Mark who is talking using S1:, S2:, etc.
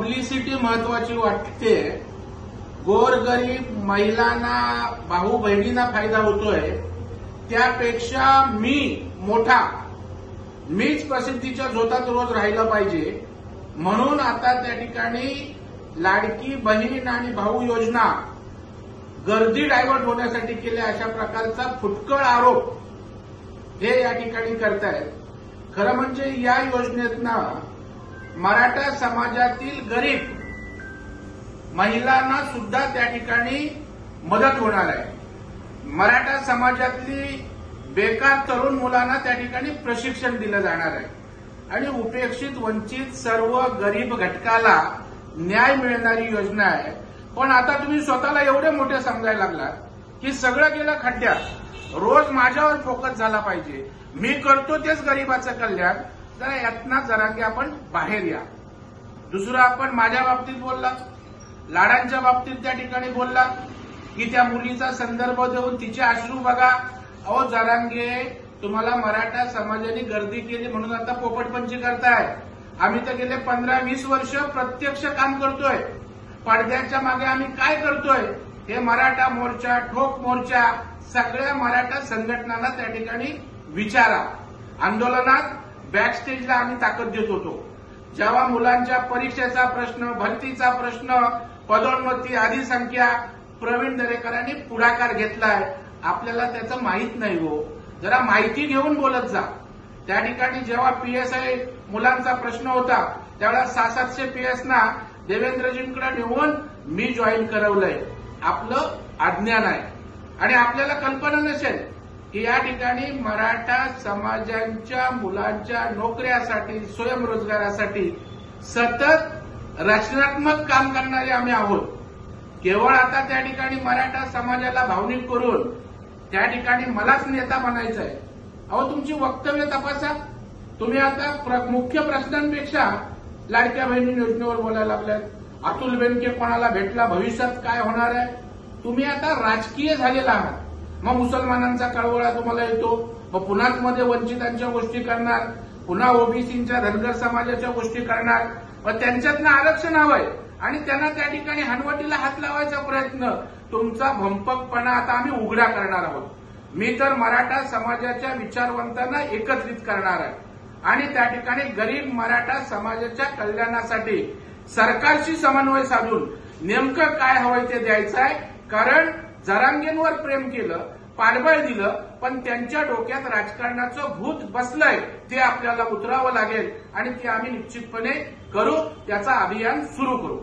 S1: Publicity महत्वाची वाटते. गोरगरीब महिलांना, भाऊ बहिणींना फायदा होतोय, त्यापेक्षा मीच प्रसिद्धीच्या झोतात रोज राहिलं पाहिजे म्हणून आता त्या ठिकाणी लाडकी बहीण आणि भाऊ योजना गर्दी डायव्हर्ट होण्यासाठी केल्या, अशा प्रकारचा फुटकळ आरोप हे या ठिकाणी करतायत. खरं म्हणजे या योजनेतनं मराठा समाजातील गरीब महिलांना सुद्धा त्या ठिकाणी मदत होणार आहे. मराठा समाजातली बेकार तरुण मुलांना त्या ठिकाणी प्रशिक्षण दिलं जाणार आहे आणि उपेक्षित वंचित सर्व गरीब घटकाला न्याय मिळणारी योजना आहे. पण आता तुम्ही स्वतःला एवढे मोठे समजायला लागलात की सगळं गेलं खड्ड्यात, रोज माझ्यावर फोकस झाला पाहिजे, मी करतो तेच गरीबाचं कल्याण. जरा यातना जरांगे आपण बाहेर या. दुसरं, आपण माझ्या बाबतीत बोलला, लाडांच्या बाबतीत त्या ठिकाणी बोलला की त्या मुलीचा संदर्भ देऊन तिचे अश्रू बघा. अहो जरांगे, तुम्हाला मराठा समाजाने गर्दी केली म्हणून आता पोपटपंची करताय. आम्ही तर गेले 15-20 वर्ष प्रत्यक्ष काम करतोय. पडद्याच्या मागे आम्ही काय करतोय हे मराठा मोर्चा, ठोक मोर्चा, सगळ्या मराठा संघटनांना त्या ठिकाणी विचारा. आंदोलनात बॅकस्टेजला आम्ही ताकद देत होतो. जेव्हा मुलांच्या परीक्षेचा प्रश्न, भरतीचा प्रश्न, पदोन्नती, अधिसंख्या, प्रवीण दरेकरांनी पुढाकार घेतलाय. आपल्याला त्याचं माहीत नाही हो, जरा माहिती घेऊन बोलत जा. त्या ठिकाणी जेव्हा पीएसआय मुलांचा प्रश्न होता त्यावेळेला 600-700 पीएसना देवेंद्रजींकडे नेऊन मी जॉईन करवलंय. आपलं अज्ञान आहे आणि आपल्याला कल्पना नसेल की या ठिकाणी मराठा समाजाच्या मुलांच्या नोकऱ्यासाठी, स्वयंरोजगारासाठी सतत रचनात्मक काम करणारे आम्ही आहोत. केवळ आता त्या ठिकाणी मराठा समाजाला भावनिक करून त्या ठिकाणी मलाच नेता बनायचं आहे. अहो, तुमची वक्तव्य तपासा. तुम्ही आता मुख्य प्रश्नांपेक्षा लाडक्या बहिणी योजनेवर बोलायला लागल्यात. अतुल बेनके कोणाला भेटला, भविष्यात काय होणार आहे. तुम्ही आता राजकीय झालेला आहात. मग मुसलमानांचा कळवळा तुम्हाला येतो, मग पुन्हाच मध्ये वंचितांच्या गोष्टी करणार, पुन्हा ओबीसींच्या, धनगर समाजाच्या गोष्टी करणार, मग त्यांच्यातनं आरक्षण हवंय आणि त्यांना त्या ठिकाणी हनवटीला हात लावायचा प्रयत्न. तुमचा भंपकपणा आता आम्ही उघडा करणार आहोत. मी तर मराठा समाजाच्या विचारवंतांना एकत्रित करणार आहे आणि त्या ठिकाणी गरीब मराठा समाजाच्या कल्याणासाठी सरकारशी समन्वय साधून नेमकं काय हवंय ते द्यायचं आहे. कारण जरांगेंवर प्रेम केलं, पाठबळ दिलं, पण त्यांच्या डोक्यात राजकारणाचं भूत बसलंय. ते आपल्याला उतरावं लागेल आणि ते आम्ही निश्चितपणे करू. त्याचं अभियान सुरू करू.